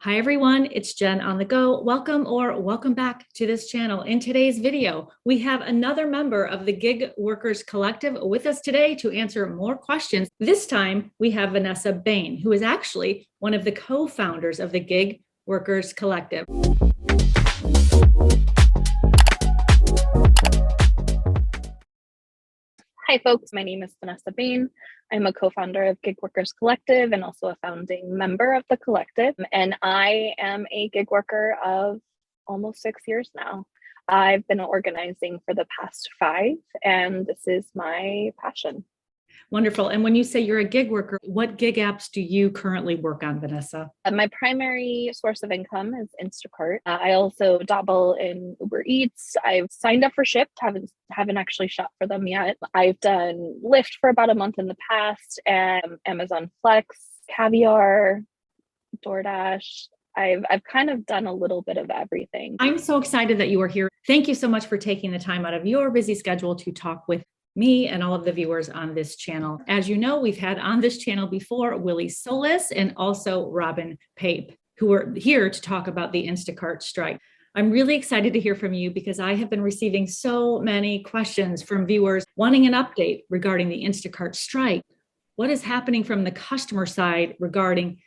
Hi everyone, it's Jen on the go. Welcome or welcome back to this channel. In today's video, we have another member of the Gig Workers Collective with us today to answer more questions. This time we have Vanessa Bain, who is actually one of the co-founders of the Gig Workers Collective. Hi folks, my name is Vanessa Bain. I'm a co-founder of Gig Workers Collective and also a founding member of the collective. And I am a gig worker of almost 6 years now. I've been organizing for the past 5, and this is my passion. Wonderful. And when you say you're a gig worker, what gig apps do you currently work on, Vanessa? My primary source of income is Instacart. I also dabble in Uber Eats. I've signed up for Shipt, haven't actually shopped for them yet. I've done Lyft for about a month in the past, and Amazon Flex, Caviar, DoorDash. I've kind of done a little bit of everything. I'm so excited that you are here. Thank you so much for taking the time out of your busy schedule to talk with me and all of the viewers on this channel. As you know, we've had on this channel before Willie Solis and also Robin Pape, who are here to talk about the Instacart Strike. I'm really excited to hear from you because I have been receiving so many questions from viewers wanting an update regarding the Instacart Strike. What is happening from the customer side regarding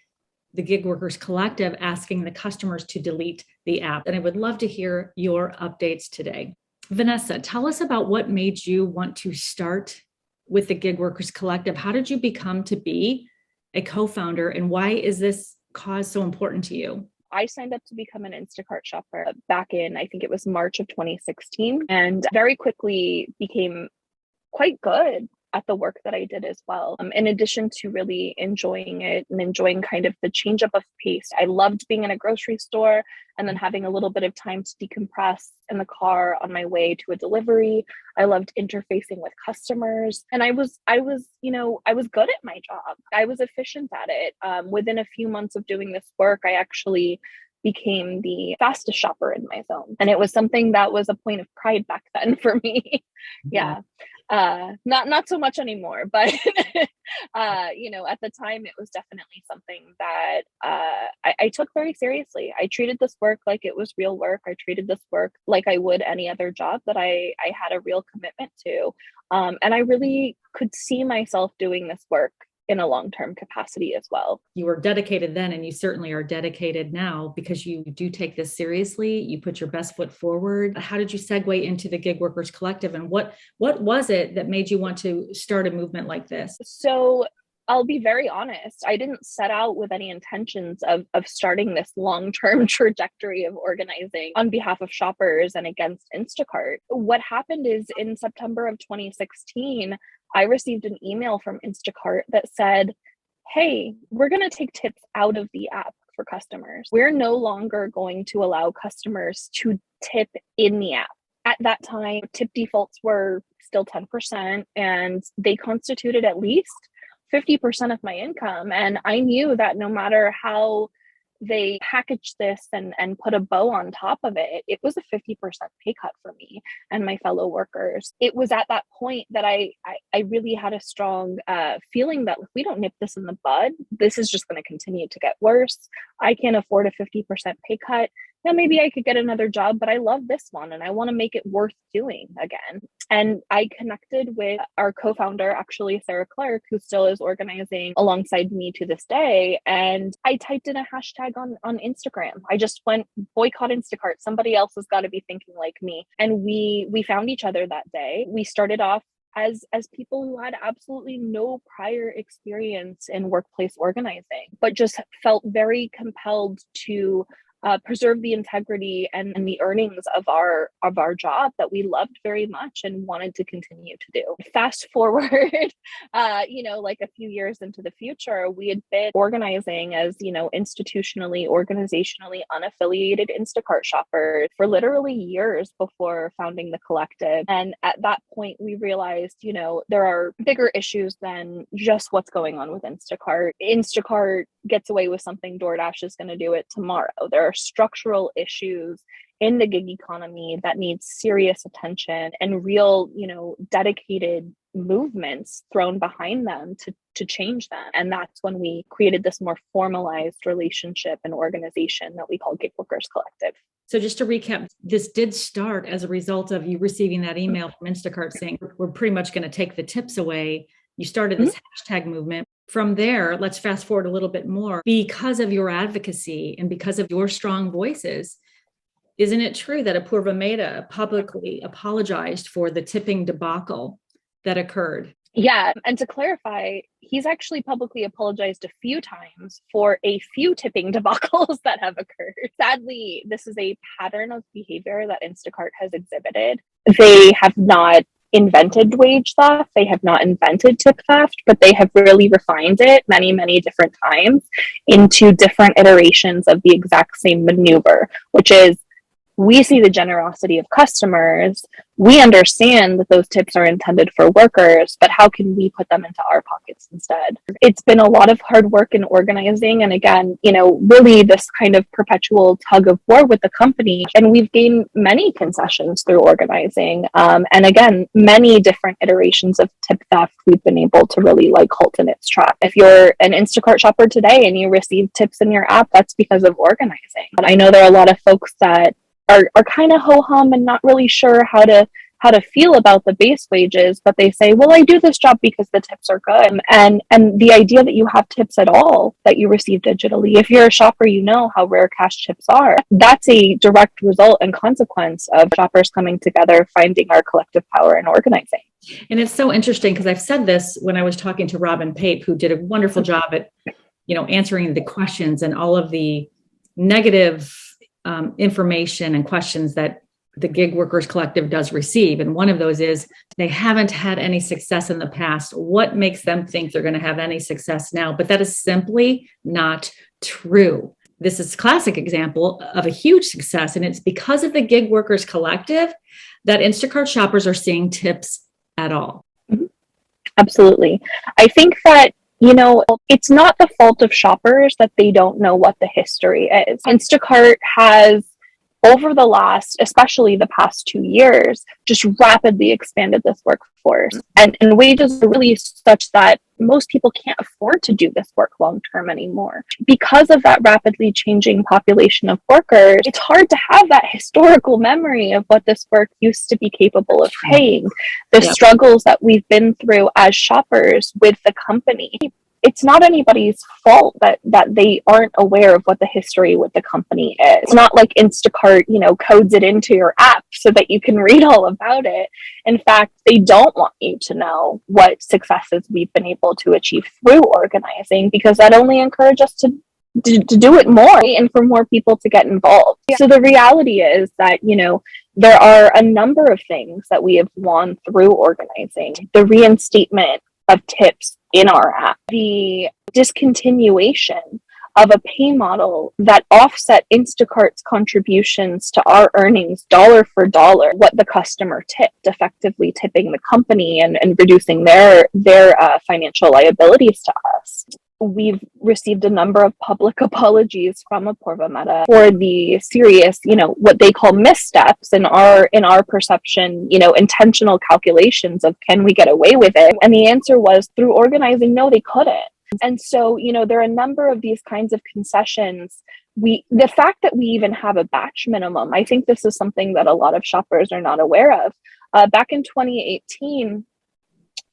the Gig Workers Collective asking the customers to delete the app? And I would love to hear your updates today. Vanessa, tell us about what made you want to start with the Gig Workers Collective. How did you become to be a co-founder, and why is this cause so important to you? I signed up to become an Instacart shopper back in, I think it was March of 2016, and very quickly became quite good at the work that I did as well. In addition to really enjoying it and enjoying kind of the change up of pace, I loved being in a grocery store and then having a little bit of time to decompress in the car on my way to a delivery. I loved interfacing with customers, and I was good at my job. I was efficient at it. Within a few months of doing this work, I actually became the fastest shopper in my zone. And it was something that was a point of pride back then for me. Yeah. Not so much anymore, but at the time it was definitely something that I took very seriously. I treated this work like it was real work. I treated this work like I would any other job that I had a real commitment to. And I really could see myself doing this work in a long-term capacity as well. You were dedicated then, and you certainly are dedicated now because you do take this seriously. You put your best foot forward. How did you segue into the Gig Workers Collective, and what was it that made you want to start a movement like this? So I'll be very honest. I didn't set out with any intentions of starting this long-term trajectory of organizing on behalf of shoppers and against Instacart. What happened is in September of 2016, I received an email from Instacart that said, hey, we're going to take tips out of the app for customers. We're no longer going to allow customers to tip in the app. At that time, tip defaults were still 10%, and they constituted at least 50% of my income. And I knew that no matter how they packaged this and put a bow on top of it, it was a 50% pay cut for me and my fellow workers. It was at that point that I really had a strong feeling that if we don't nip this in the bud, this is just going to continue to get worse. I can't afford a 50% pay cut. Now, maybe I could get another job, but I love this one and I want to make it worth doing again. And I connected with our co-founder, actually, Sarah Clark, who still is organizing alongside me to this day. And I typed in a hashtag on Instagram. I just went, boycott Instacart. Somebody else has got to be thinking like me. And we found each other that day. We started off as people who had absolutely no prior experience in workplace organizing, but just felt very compelled to preserve the integrity and the earnings of our job that we loved very much and wanted to continue to do. Fast forward, like a few years into the future, we had been organizing as, institutionally, organizationally unaffiliated Instacart shoppers for literally years before founding the collective. And at that point, we realized, there are bigger issues than just what's going on with Instacart. Instacart gets away with something, DoorDash is going to do it tomorrow. There are structural issues in the gig economy that needs serious attention and real, dedicated movements thrown behind them to change them. And that's when we created this more formalized relationship and organization that we call Gig Workers Collective. So just to recap, this did start as a result of you receiving that email from Instacart saying, we're pretty much going to take the tips away. You started this hashtag movement. From there, let's fast forward a little bit more. Because of your advocacy and because of your strong voices, isn't it true that Apurva Mehta publicly apologized for the tipping debacle that occurred? Yeah. And to clarify, he's actually publicly apologized a few times for a few tipping debacles that have occurred. Sadly, this is a pattern of behavior that Instacart has exhibited. They have not invented wage theft. They have not invented tip theft, but they have really refined it many, many different times into different iterations of the exact same maneuver, which is we see the generosity of customers. We understand that those tips are intended for workers, but how can we put them into our pockets instead? It's been a lot of hard work in organizing. And again, really this kind of perpetual tug of war with the company. And we've gained many concessions through organizing. And again, many different iterations of tip theft we've been able to really halt in its track. If you're an Instacart shopper today and you receive tips in your app, that's because of organizing. But I know there are a lot of folks that are kind of ho-hum and not really sure how to feel about the base wages, but they say, well, I do this job because the tips are good. And the idea that you have tips at all that you receive digitally, if you're a shopper, you know how rare cash tips are. That's a direct result and consequence of shoppers coming together, finding our collective power and organizing. And it's so interesting because I've said this when I was talking to Robin Pape, who did a wonderful job at, answering the questions and all of the negative information and questions that the Gig Workers Collective does receive. And one of those is they haven't had any success in the past. What makes them think they're going to have any success now? But that is simply not true. This is a classic example of a huge success. And it's because of the Gig Workers Collective that Instacart shoppers are seeing tips at all. Absolutely. I think that it's not the fault of shoppers that they don't know what the history is. Instacart has, over the last, especially the past 2 years, just rapidly expanded this workforce. And wages are really such that most people can't afford to do this work long term anymore. Because of that rapidly changing population of workers, it's hard to have that historical memory of what this work used to be capable of paying, the struggles that we've been through as shoppers with the company. It's not anybody's fault that they aren't aware of what the history with the company is. It's not like Instacart, codes it into your app so that you can read all about it. In fact, they don't want you to know what successes we've been able to achieve through organizing, because that only encourages us to do it more and for more people to get involved. So the reality is that, there are a number of things that we have won through organizing. The reinstatement of tips in our app, the discontinuation of a pay model that offset Instacart's contributions to our earnings dollar for dollar, what the customer tipped, effectively tipping the company and reducing their financial liabilities to us. We've received a number of public apologies from Apurva Mehta for the serious, what they call missteps in our perception, intentional calculations of can we get away with it? And the answer was through organizing, no, they couldn't. And so, there are a number of these kinds of concessions. The fact that we even have a batch minimum, I think this is something that a lot of shoppers are not aware of. Back in 2018,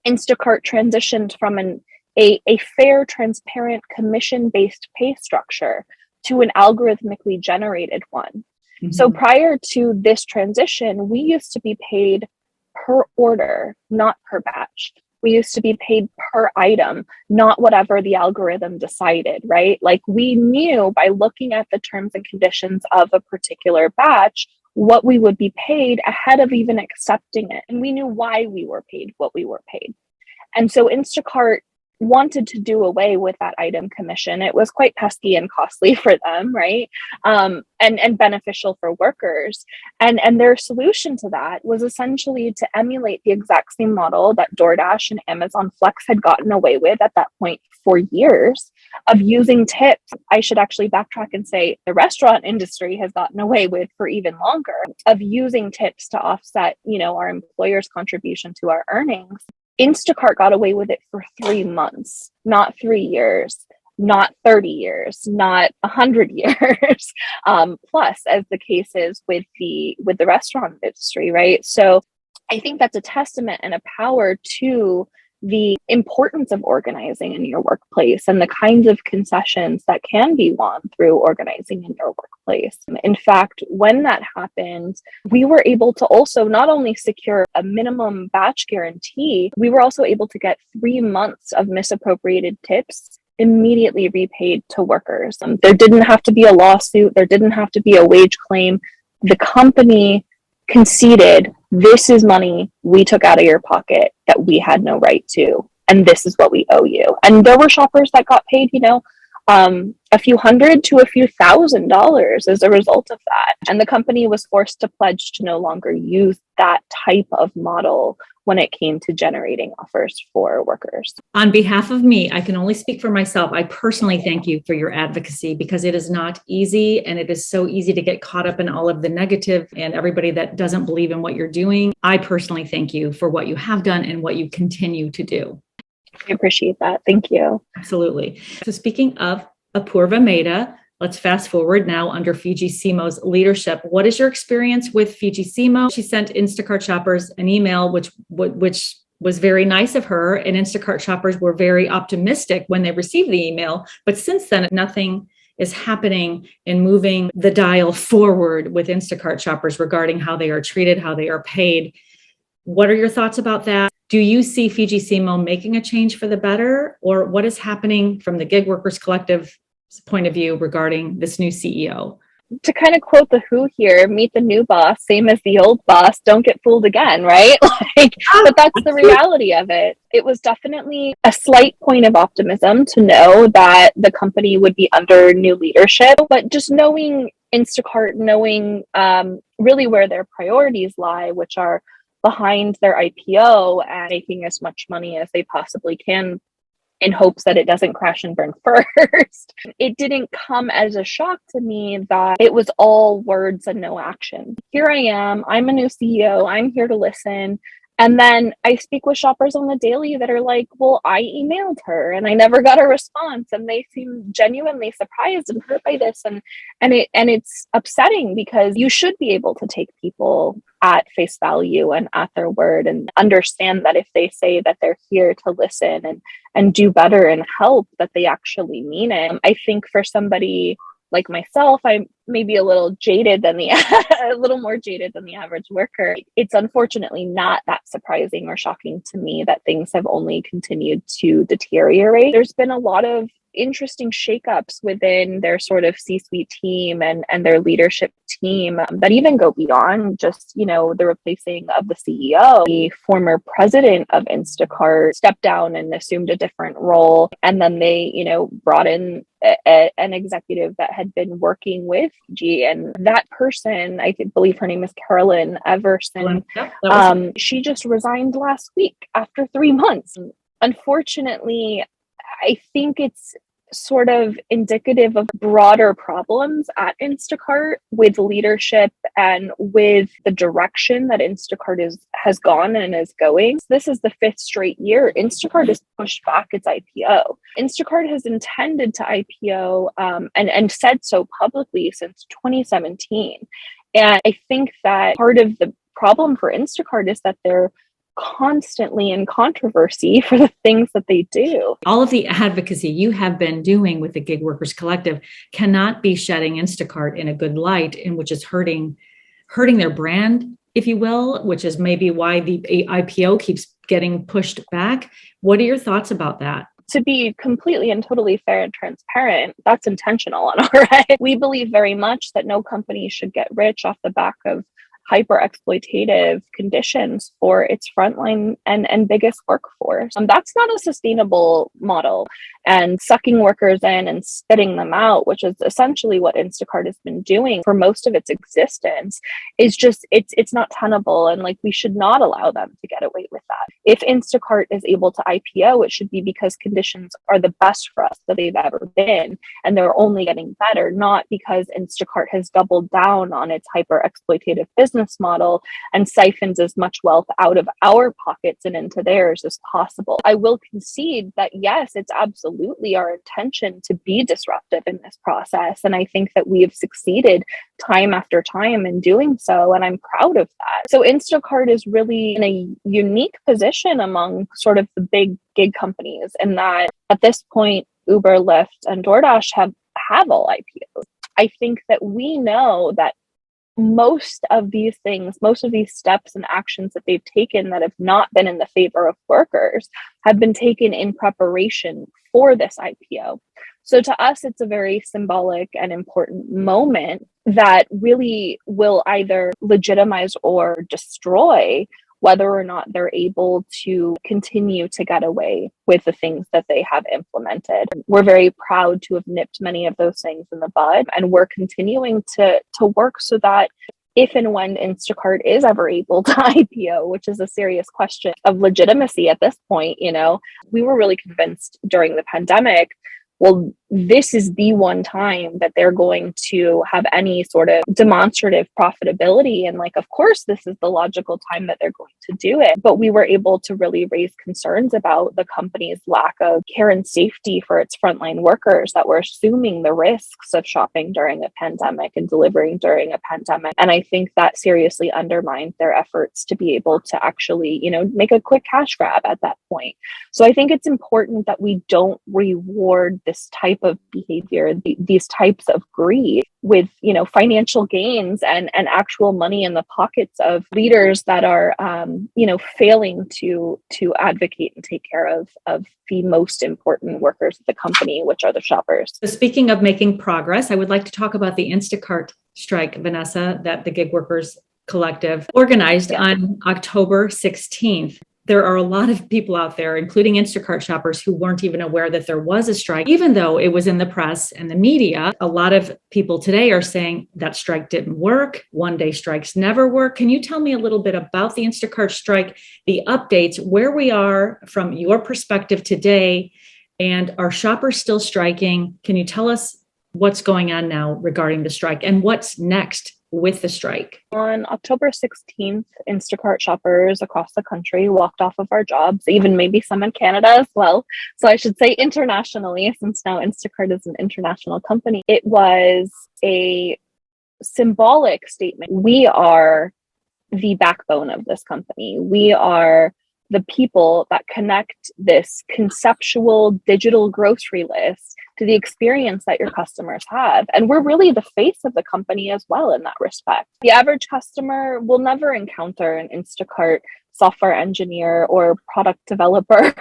Instacart transitioned from a fair, transparent, commission-based pay structure to an algorithmically generated one. Mm-hmm. So prior to this transition, we used to be paid per order, not per batch. We used to be paid per item, not whatever the algorithm decided, right? Like we knew by looking at the terms and conditions of a particular batch, what we would be paid ahead of even accepting it. And we knew why we were paid what we were paid. And so Instacart wanted to do away with that item commission. It was quite pesky and costly for them, right? And beneficial for workers. And their solution to that was essentially to emulate the exact same model that DoorDash and Amazon Flex had gotten away with at that point for years, of using tips. I should actually backtrack and say the restaurant industry has gotten away with for even longer, of using tips to offset, our employer's contribution to our earnings. Instacart got away with it for 3 months, not 3 years, not 30 years, not 100 years, plus, as the case is with the restaurant industry, right? So I think that's a testament and a power to the importance of organizing in your workplace and the kinds of concessions that can be won through organizing in your workplace. In fact, when that happened, we were able to also not only secure a minimum batch guarantee, we were also able to get 3 months of misappropriated tips immediately repaid to workers. There didn't have to be a lawsuit. There didn't have to be a wage claim. The company conceded, this is money we took out of your pocket that we had no right to, and this is what we owe you. And there were shoppers that got paid, a few hundred to a few $1,000s as a result of that. And the company was forced to pledge to no longer use that type of model when it came to generating offers for workers. On behalf of me, I can only speak for myself. I personally thank you for your advocacy, because it is not easy, and it is so easy to get caught up in all of the negative and everybody that doesn't believe in what you're doing. I personally thank you for what you have done and what you continue to do. I appreciate that. Thank you. Absolutely. So speaking of Apurva Mehta, let's fast forward now under Fiji Simo's leadership. What is your experience with Fiji Simo? She sent Instacart Shoppers an email, which was very nice of her. And Instacart Shoppers were very optimistic when they received the email. But since then, nothing is happening in moving the dial forward with Instacart Shoppers regarding how they are treated, how they are paid. What are your thoughts about that? Do you see Fiji Simo making a change for the better? Or what is happening from the Gig Workers Collective point of view regarding this new CEO? To kind of quote the Who here, meet the new boss, same as the old boss, don't get fooled again, right? But that's the reality of it. It was definitely a slight point of optimism to know that the company would be under new leadership, but just knowing Instacart, knowing really where their priorities lie, which are behind their IPO and making as much money as they possibly can in hopes that it doesn't crash and burn first. It didn't come as a shock to me that it was all words and no action. Here I am, I'm a new CEO, I'm here to listen. And then I speak with shoppers on the daily that are like, well, I emailed her and I never got a response. And they seem genuinely surprised and hurt by this. And it's upsetting, because you should be able to take people at face value and at their word and understand that if they say that they're here to listen and do better and help, that they actually mean it. I think for somebody like myself, I'm maybe a little jaded than a little more jaded than the average worker. It's unfortunately not that surprising or shocking to me that things have only continued to deteriorate. There's been a lot of interesting shakeups within their sort of C-suite team and their leadership team that even go beyond just, the replacing of the CEO. The former president of Instacart stepped down and assumed a different role. And then they, brought in an executive that had been working with Fiji, and that person, I believe her name is Carolyn Everson. Yep, she just resigned last week after 3 months. Unfortunately, I think it's sort of indicative of broader problems at Instacart with leadership and with the direction that Instacart has gone and is going. This is the 5th straight year Instacart has pushed back its IPO. Instacart has intended to IPO and said so publicly since 2017. And I think that part of the problem for Instacart is that they're constantly in controversy for the things that they do. All of the advocacy you have been doing with the Gig Workers Collective cannot be shedding Instacart in a good light, and which is hurting their brand, if you will, which is maybe why the IPO keeps getting pushed back. What are your thoughts about that? To be completely and totally fair and transparent, that's intentional on our end. We believe very much that no company should get rich off the back of hyper exploitative conditions for its frontline and biggest workforce. That's not a sustainable model. And sucking workers in and spitting them out, which is essentially what Instacart has been doing for most of its existence, is just, it's not tenable. And we should not allow them to get away with that. If Instacart is able to IPO, it should be because conditions are the best for us that they've ever been. And they're only getting better, not because Instacart has doubled down on its hyper exploitative business business model and siphons as much wealth out of our pockets and into theirs as possible. I will concede that yes, it's absolutely our intention to be disruptive in this process. And I think that we have succeeded time after time in doing so. And I'm proud of that. So Instacart is really in a unique position among sort of the big gig companies in that at this point, Uber, Lyft, and DoorDash have all IPOs. I think that we know that most of these things, most of these steps and actions that they've taken that have not been in the favor of workers have been taken in preparation for this IPO. So to us, it's a very symbolic and important moment that really will either legitimize or destroy whether or not they're able to continue to get away with the things that they have implemented. We're very proud to have nipped many of those things in the bud, and we're continuing to work so that if and when Instacart is ever able to IPO, which is a serious question of legitimacy at this point, we were really convinced during the pandemic, well, this is the one time that they're going to have any sort of demonstrative profitability. And of course, this is the logical time that they're going to do it. But we were able to really raise concerns about the company's lack of care and safety for its frontline workers that were assuming the risks of shopping during a pandemic and delivering during a pandemic. And I think that seriously undermined their efforts to be able to actually, make a quick cash grab at that point. So I think it's important that we don't reward this type of behavior, these types of greed with, financial gains and actual money in the pockets of leaders that are, failing to advocate and take care of the most important workers of the company, which are the shoppers. So speaking of making progress, I would like to talk about the Instacart strike, Vanessa, that the gig workers collective organized on October 16th. There are a lot of people out there, including Instacart shoppers, who weren't even aware that there was a strike, even though it was in the press and the media. A lot of people today are saying that strike didn't work. One-day strikes never work. Can you tell me a little bit about the Instacart strike, the updates, where we are from your perspective today, and are shoppers still striking? Can you tell us what's going on now regarding the strike and what's next with the strike? On October 16th, Instacart shoppers across the country walked off of our jobs, even maybe some in Canada as well. So I should say internationally, since now Instacart is an international company. It was a symbolic statement. We are the backbone of this company. We are the people that connect this conceptual digital grocery list to the experience that your customers have. And we're really the face of the company as well in that respect. The average customer will never encounter an Instacart software engineer or product developer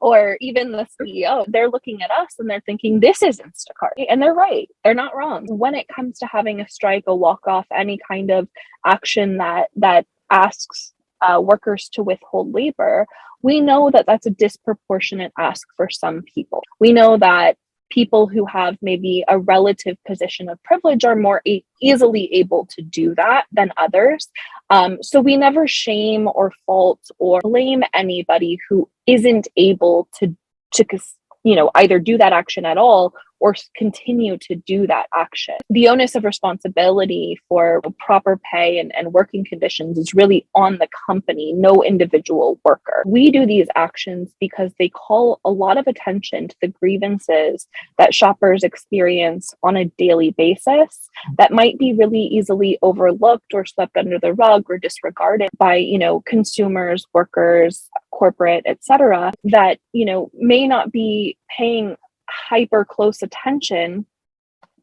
or even the CEO. They're looking at us and they're thinking, this is Instacart. And they're right. They're not wrong. When it comes to having a strike, a walk-off, any kind of action that asks workers to withhold labor, we know that that's a disproportionate ask for some people. We know that people who have maybe a relative position of privilege are more easily able to do that than others. So we never shame or fault or blame anybody who isn't able to either do that action at all or continue to do that action. The onus of responsibility for proper pay and working conditions is really on the company, no individual worker. We do these actions because they call a lot of attention to the grievances that shoppers experience on a daily basis that might be really easily overlooked or swept under the rug or disregarded by, consumers, workers, corporate, etc., that, may not be paying hyper close attention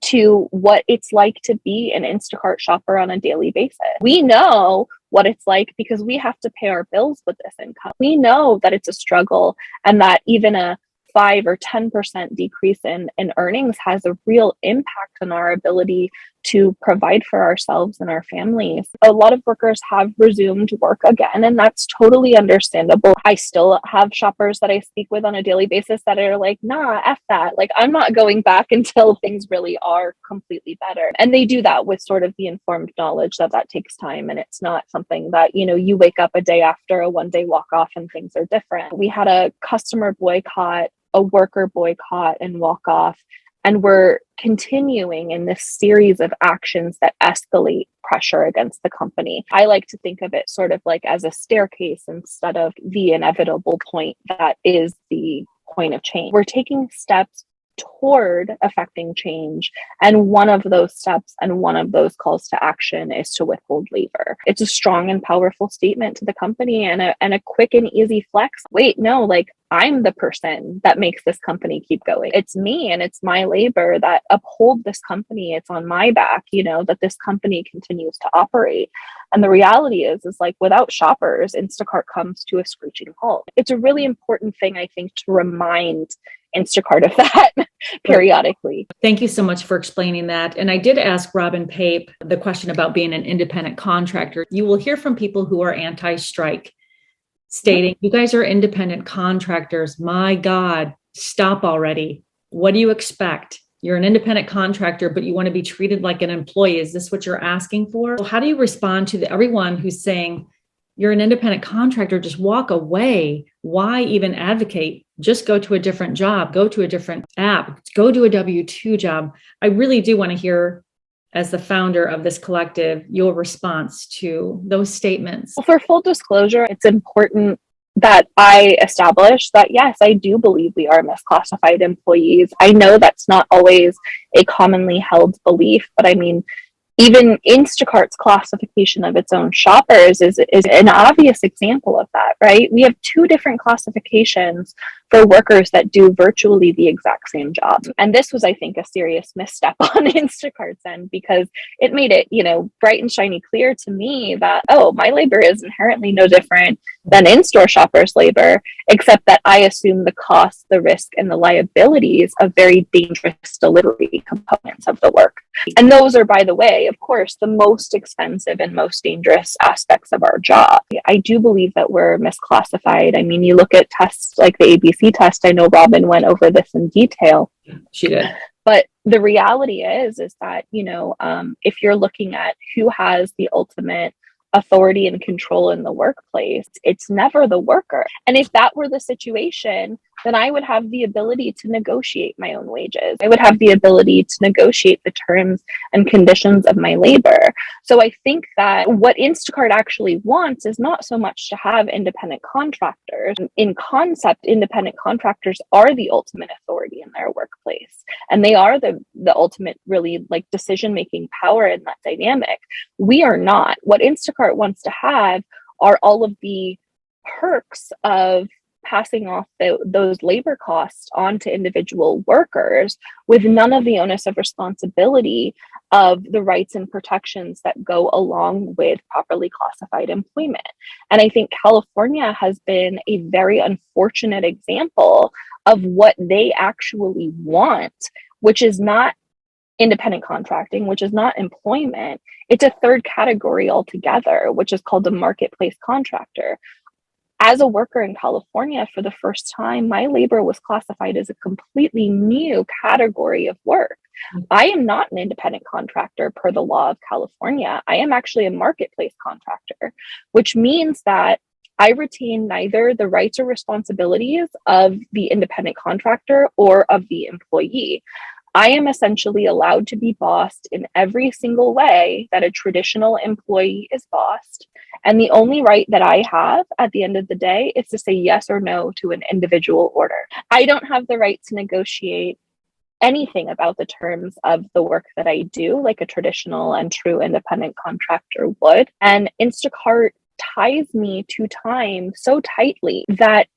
to what it's like to be an Instacart shopper on a daily basis. We know what it's like because we have to pay our bills with this income. We know that it's a struggle and that even a 5 or 10% decrease in earnings has a real impact on our ability to provide for ourselves and our families. A lot of workers have resumed work again, and that's totally understandable. I still have shoppers that I speak with on a daily basis that are like, nah, F that. I'm not going back until things really are completely better. And they do that with sort of the informed knowledge that takes time. And it's not something that, you wake up a day after a one-day walk off and things are different. We had a customer boycott, a worker boycott and walk off And we're continuing in this series of actions that escalate pressure against the company. I like to think of it sort of like as a staircase instead of the inevitable point that is the point of change. We're taking steps toward affecting change. And one of those steps and one of those calls to action is to withhold labor. It's a strong and powerful statement to the company and a quick and easy flex. Wait, no, like I'm the person that makes this company keep going. It's me and it's my labor that uphold this company. It's on my back, that this company continues to operate. And the reality is like without shoppers, Instacart comes to a screeching halt. It's a really important thing, I think, to remind Instacart of that periodically. Thank you so much for explaining that. And I did ask Robin Pape the question about being an independent contractor. You will hear from people who are anti-strike stating, you guys are independent contractors. My God, stop already. What do you expect? You're an independent contractor, but you want to be treated like an employee. Is this what you're asking for? How do you respond to everyone who's saying, you're an independent contractor, just walk away. Why even advocate? Just go to a different job, go to a different app, go to a W-2 job. I really do want to hear, as the founder of this collective, your response to those statements. For full disclosure, it's important that I establish that, yes, I do believe we are misclassified employees. I know that's not always a commonly held belief, but I mean, even Instacart's classification of its own shoppers is an obvious example of that, right? We have two different classifications for workers that do virtually the exact same job. And this was, I think, a serious misstep on Instacart's end because it made it, bright and shiny clear to me that, oh, my labor is inherently no different than in-store shoppers' labor, except that I assume the cost, the risk, and the liabilities of very dangerous delivery components of the work. And those are, by the way, of course, the most expensive and most dangerous aspects of our job. I do believe that we're misclassified. I mean, you look at tests like the ABC test. I know Robin went over this in detail. She did. But the reality is that, if you're looking at who has the ultimate authority and control in the workplace, it's never the worker. And if that were the situation, then I would have the ability to negotiate my own wages. I would have the ability to negotiate the terms and conditions of my labor. So I think that what Instacart actually wants is not so much to have independent contractors. In concept, independent contractors are the ultimate authority in their workplace. And they are the ultimate really like decision-making power in that dynamic. We are not. What Instacart wants to have are all of the perks of passing off those labor costs onto individual workers with none of the onus of responsibility of the rights and protections that go along with properly classified employment. And I think California has been a very unfortunate example of what they actually want, which is not independent contracting, which is not employment. It's a third category altogether, which is called a marketplace contractor. As a worker in California, for the first time, my labor was classified as a completely new category of work. I am not an independent contractor per the law of California. I am actually a marketplace contractor, which means that I retain neither the rights or responsibilities of the independent contractor or of the employee. I am essentially allowed to be bossed in every single way that a traditional employee is bossed. And the only right that I have at the end of the day is to say yes or no to an individual order. I don't have the right to negotiate anything about the terms of the work that I do, like a traditional and true independent contractor would. And Instacart ties me to time so tightly that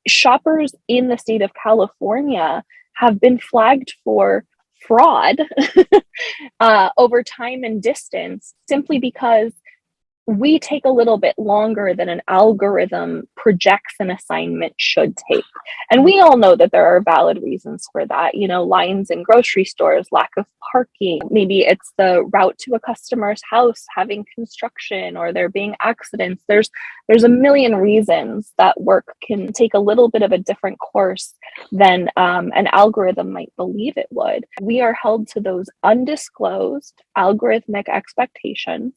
shoppers in the state of California have been flagged for fraud over time and distance simply because we take a little bit longer than an algorithm projects an assignment should take. And we all know that there are valid reasons for that. Lines in grocery stores, lack of parking. Maybe it's the route to a customer's house having construction or there being accidents. There's a million reasons that work can take a little bit of a different course than an algorithm might believe it would. We are held to those undisclosed algorithmic expectations.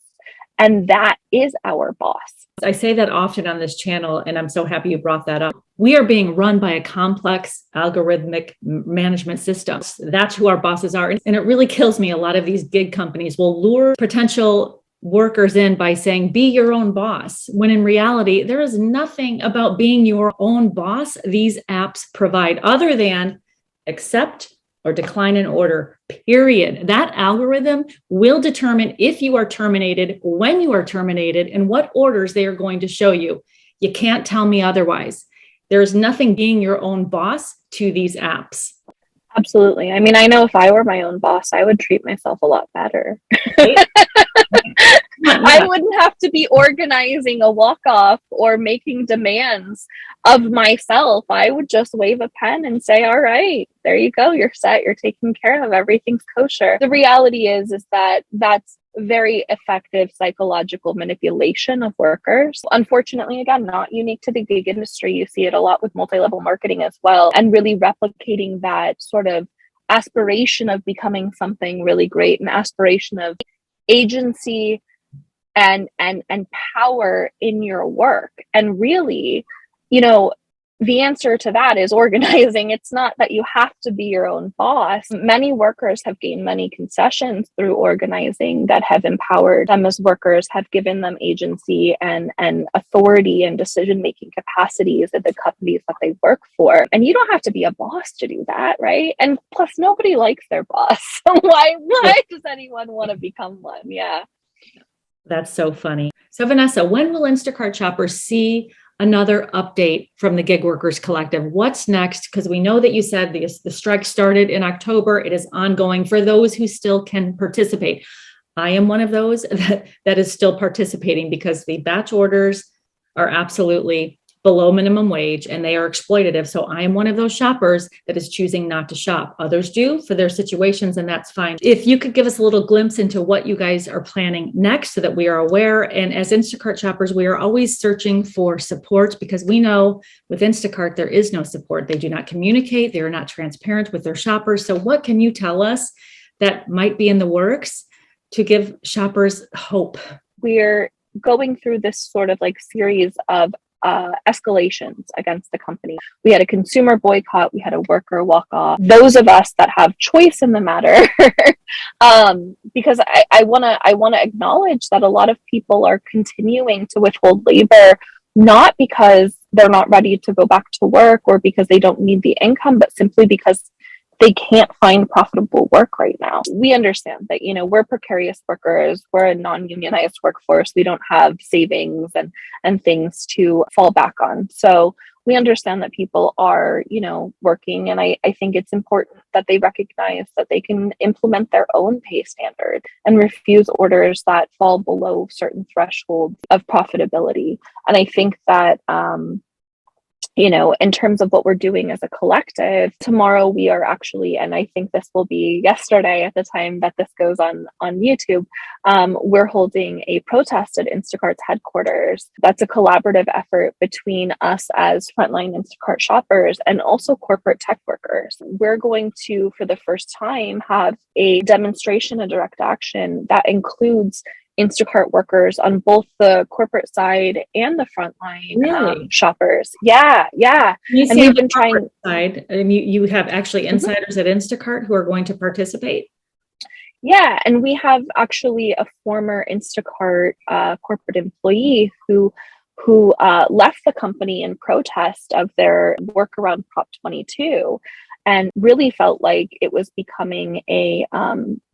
And that is our boss. I say that often on this channel, and I'm so happy you brought that up. We are being run by a complex algorithmic management system. That's who our bosses are. And it really kills me. A lot of these gig companies will lure potential workers in by saying, be your own boss, when in reality, there is nothing about being your own boss these apps provide other than accept or decline an order, period. That algorithm will determine if you are terminated, when you are terminated, and what orders they are going to show you. You can't tell me otherwise. There's nothing being your own boss to these apps. Absolutely. I mean, I know if I were my own boss, I would treat myself a lot better. Right? I wouldn't have to be organizing a walk-off or making demands of myself. I would just wave a pen and say, all right, there you go. You're set. You're taken care of. Everything's kosher. The reality is that that's very effective psychological manipulation of workers. Unfortunately, again, not unique to the gig industry. You see it a lot with multi-level marketing as well, and really replicating that sort of aspiration of becoming something really great, an aspiration of agency and power in your work. And really, the answer to that is organizing. It's not that you have to be your own boss. Many workers have gained many concessions through organizing that have empowered them as workers, have given them agency and authority and decision-making capacities at the companies that they work for. And you don't have to be a boss to do that, right? And plus, nobody likes their boss. So why does anyone want to become one? Yeah. That's so funny. So Vanessa, when will Instacart Shoppers see another update from the Gig Workers Collective? What's next? Because we know that you said the strike started in October. It is ongoing for those who still can participate. I am one of those that is still participating because the batch orders are absolutely below minimum wage and they are exploitative. So I am one of those shoppers that is choosing not to shop. Others do for their situations, and that's fine. If you could give us a little glimpse into what you guys are planning next so that we are aware. And as Instacart shoppers, we are always searching for support because we know with Instacart, there is no support. They do not communicate. They are not transparent with their shoppers. So what can you tell us that might be in the works to give shoppers hope? We're going through this sort of like series of escalations against the company. We had a consumer boycott. We had a worker walk off. Those of us that have choice in the matter, because I want to acknowledge that a lot of people are continuing to withhold labor, not because they're not ready to go back to work or because they don't need the income, but simply because they can't find profitable work right now. We understand that, we're precarious workers. We're a non-unionized workforce. We don't have savings and things to fall back on. So we understand that people are, working. And I think it's important that they recognize that they can implement their own pay standard and refuse orders that fall below certain thresholds of profitability. And I think that, in terms of what we're doing as a collective, tomorrow we are actually, and I think this will be yesterday at the time that this goes on YouTube, we're holding a protest at Instacart's headquarters. That's a collaborative effort between us as frontline Instacart shoppers and also corporate tech workers. We're going to, for the first time, have a demonstration of direct action that includes Instacart workers on both the corporate side and the frontline shoppers. Yeah. And we've been trying side. You have actually insiders at Instacart who are going to participate. Yeah, and we have actually a former Instacart corporate employee who left the company in protest of their work around Prop 22. And really felt like it was becoming a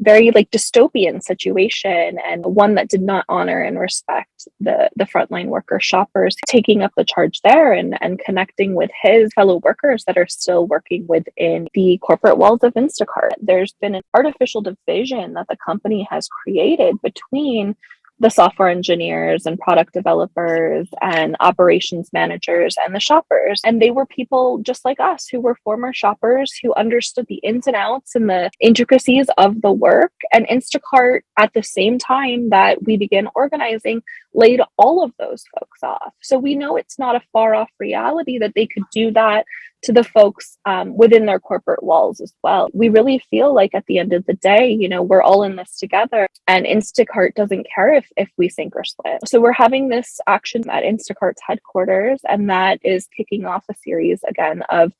very dystopian situation, and one that did not honor and respect the frontline worker shoppers, taking up the charge there and connecting with his fellow workers that are still working within the corporate walls of Instacart. There's been an artificial division that the company has created between the software engineers and product developers and operations managers and the shoppers. And they were people just like us who were former shoppers who understood the ins and outs and the intricacies of the work. And Instacart, at the same time that we began organizing, laid all of those folks off. So we know it's not a far off reality that they could do that to the folks within their corporate walls as well. We really feel like at the end of the day, we're all in this together, and Instacart doesn't care if we sink or swim. So we're having this action at Instacart's headquarters, and that is kicking off a series again of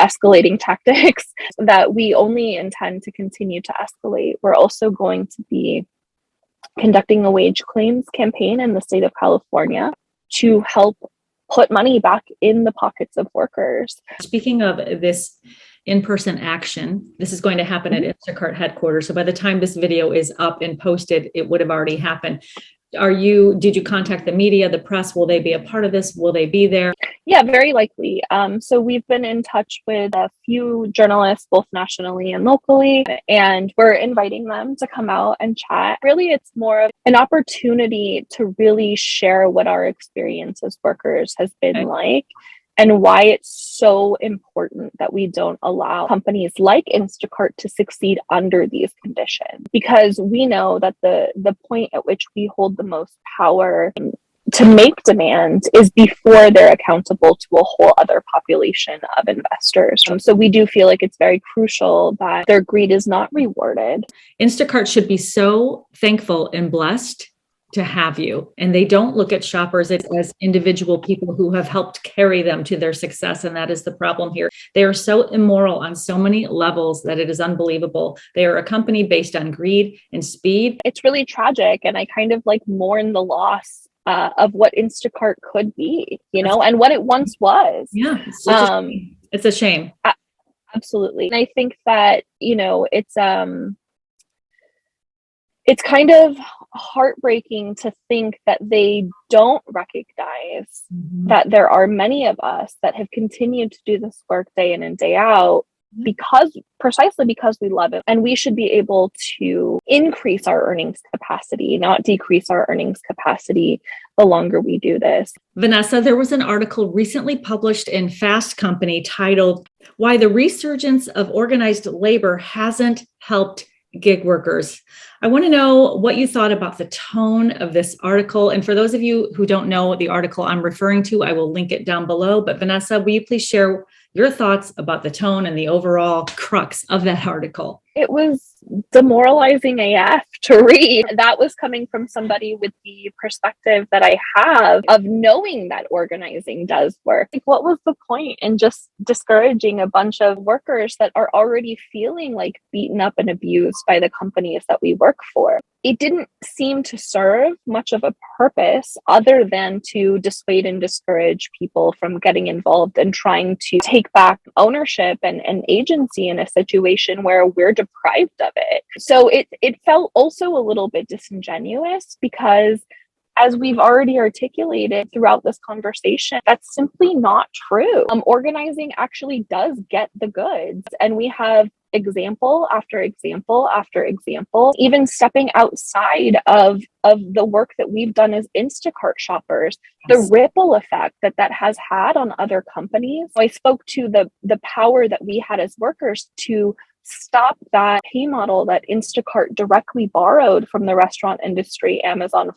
escalating tactics that we only intend to continue to escalate. We're also going to be conducting a wage claims campaign in the state of California to help put money back in the pockets of workers. Speaking of this in-person action, this is going to happen at Instacart headquarters. So by the time this video is up and posted, it would have already happened. Did you contact the media, the press? Will they be a part of this? Will they be there? Yeah, very likely. So we've been in touch with a few journalists, both nationally and locally, and we're inviting them to come out and chat. Really, it's more of an opportunity to really share what our experience as workers has been like, and why it's so important that we don't allow companies like Instacart to succeed under these conditions. Because we know that the point at which we hold the most power to make demand is before they're accountable to a whole other population of investors. So we do feel like it's very crucial that their greed is not rewarded. Instacart should be so thankful and blessed to have you. And they don't look at shoppers as individual people who have helped carry them to their success. And that is the problem here. They are so immoral on so many levels that it is unbelievable. They are a company based on greed and speed. It's really tragic. And I kind of mourn the loss of what Instacart could be, and what it once was. Yeah. It's a shame. Absolutely. And I think that, it's kind of heartbreaking to think that they don't recognize that there are many of us that have continued to do this work day in and day out precisely because we love it. And we should be able to increase our earnings capacity, not decrease our earnings capacity the longer we do this. Vanessa, there was an article recently published in Fast Company titled, "Why the Resurgence of Organized Labor Hasn't Helped Gig Workers." I want to know what you thought about the tone of this article. And for those of you who don't know the article I'm referring to, I will link it down below. But Vanessa, will you please share your thoughts about the tone and the overall crux of that article? It was demoralizing AF to read. That was coming from somebody with the perspective that I have of knowing that organizing does work. What was the point in just discouraging a bunch of workers that are already feeling beaten up and abused by the companies that we work for? It didn't seem to serve much of a purpose other than to dissuade and discourage people from getting involved and trying to take back ownership and agency in a situation where we're deprived of it. So it felt also a little bit disingenuous because, as we've already articulated throughout this conversation, that's simply not true. Organizing actually does get the goods, and we have example after example after example, even stepping outside of the work that we've done as Instacart shoppers, the ripple effect that has had on other companies. I spoke to the power that we had as workers to stop that pay model that Instacart directly borrowed from the restaurant industry, Amazon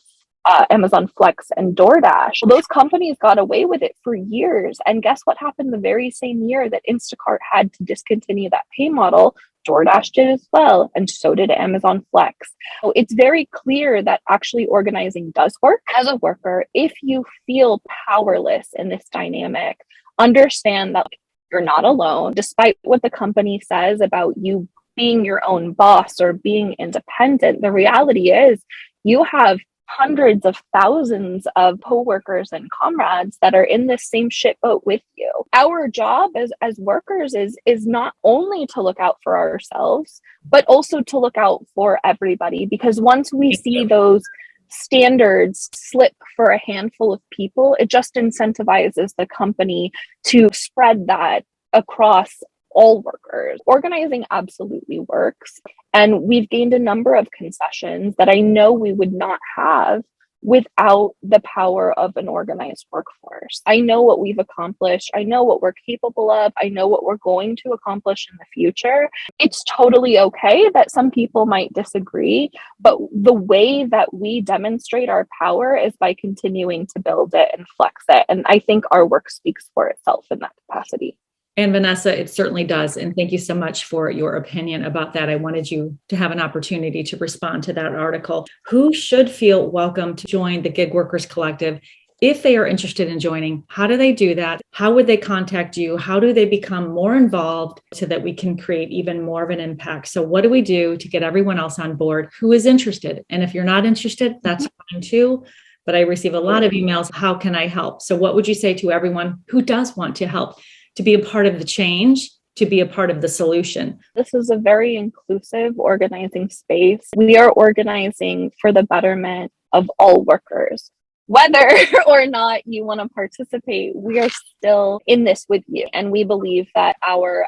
Flex and DoorDash. Well, those companies got away with it for years. And guess what happened the very same year that Instacart had to discontinue that pay model? DoorDash did as well, and so did Amazon Flex. So it's very clear that actually organizing does work. As a worker, if you feel powerless in this dynamic, understand that you're not alone. Despite what the company says about you being your own boss or being independent, the reality is you have hundreds of thousands of coworkers and comrades that are in the same shit boat with you. Our job as workers is not only to look out for ourselves, but also to look out for everybody. Because once we see those standards slip for a handful of people, it just incentivizes the company to spread that across all workers. Organizing absolutely works. And we've gained a number of concessions that I know we would not have without the power of an organized workforce. I know what we've accomplished. I know what we're capable of. I know what we're going to accomplish in the future. It's totally okay that some people might disagree, but the way that we demonstrate our power is by continuing to build it and flex it. And I think our work speaks for itself in that capacity. And Vanessa, it certainly does. And thank you so much for your opinion about that. I wanted you to have an opportunity to respond to that article. Who should feel welcome to join the Gig Workers Collective? If they are interested in joining, how do they do that? How would they contact you? How do they become more involved so that we can create even more of an impact? So what do we do to get everyone else on board who is interested? And if you're not interested, that's fine too. But I receive a lot of emails. How can I help? So what would you say to everyone who does want to help, to be a part of the change, to be a part of the solution? This is a very inclusive organizing space. We are organizing for the betterment of all workers. Whether or not you want to participate, we are still in this with you. And we believe that our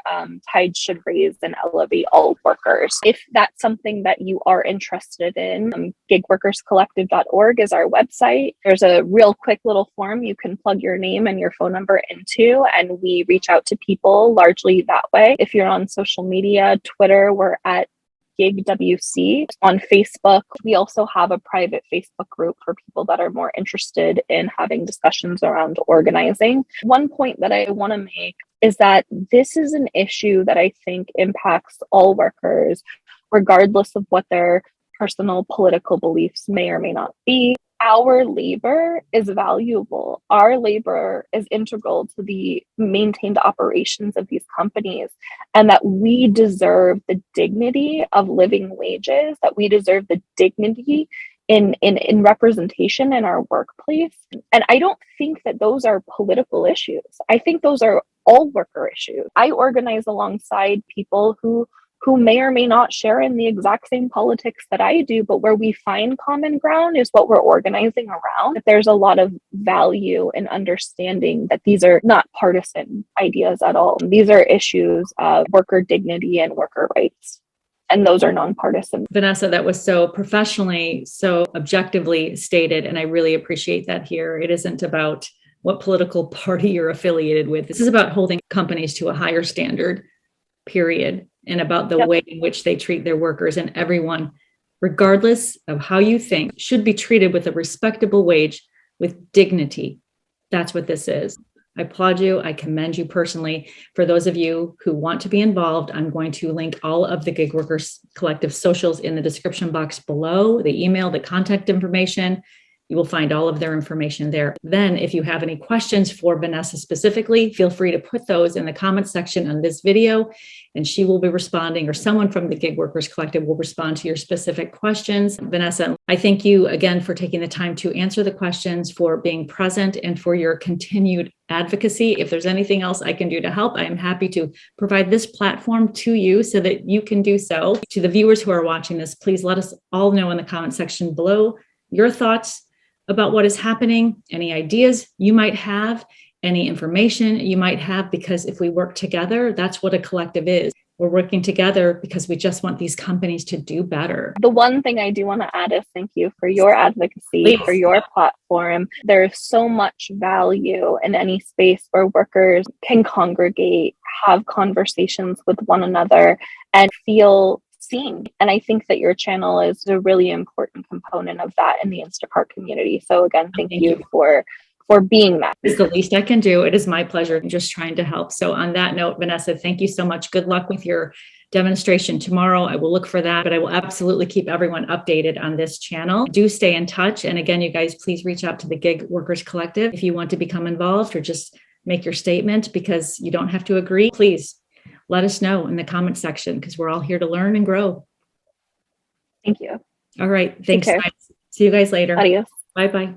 tide should raise and elevate all workers. If that's something that you are interested in, gigworkerscollective.org is our website. There's a real quick little form you can plug your name and your phone number into, and we reach out to people largely that way. If you're on social media, Twitter, we're at GigWC. On Facebook, we also have a private Facebook group for people that are more interested in having discussions around organizing. One point that I want to make is that this is an issue that I think impacts all workers, regardless of what their personal political beliefs may or may not be. Our labor is valuable. Our labor is integral to the maintained operations of these companies, and that we deserve the dignity of living wages, that we deserve the dignity in representation in our workplace. And I don't think that those are political issues. I think those are all worker issues. I organize alongside people who may or may not share in the exact same politics that I do, but where we find common ground is what we're organizing around. There's a lot of value in understanding that these are not partisan ideas at all. These are issues of worker dignity and worker rights, and those are nonpartisan. Vanessa, that was so professionally, so objectively stated, and I really appreciate that here. It isn't about what political party you're affiliated with. This is about holding companies to a higher standard, period. And about the way in which they treat their workers, and everyone, regardless of how you think, should be treated with a respectable wage with dignity. That's what this is. I applaud you. I commend you personally. For those of you who want to be involved, I'm going to link all of the Gig Workers Collective socials in the description box below, the email, the contact information. You will find all of their information there. Then if you have any questions for Vanessa specifically, feel free to put those in the comments section on this video, and she will be responding, or someone from the Gig Workers Collective will respond to your specific questions. Vanessa, I thank you again for taking the time to answer the questions, for being present, and for your continued advocacy. If there's anything else I can do to help, I am happy to provide this platform to you so that you can do so. To the viewers who are watching this, please let us all know in the comment section below your thoughts about what is happening, any ideas you might have, any information you might have, because if we work together, that's what a collective is. We're working together because we just want these companies to do better. The one thing I do want to add is thank you for your advocacy, for your platform. There's so much value in any space where workers can congregate, have conversations with one another, and feel seen. And I think that your channel is a really important component of that in the Instacart community. So again, thank you for being that. It's the least I can do. It is my pleasure. I'm just trying to help. So on that note, Vanessa, thank you so much. Good luck with your demonstration tomorrow. I will look for that, but I will absolutely keep everyone updated on this channel. Do stay in touch. And again, you guys, please reach out to the Gig Workers Collective if you want to become involved or just make your statement, because you don't have to agree. Please let us know in the comment section, because we're all here to learn and grow. Thank you. All right. Thanks, guys. See you guys later. Adios. Bye-bye.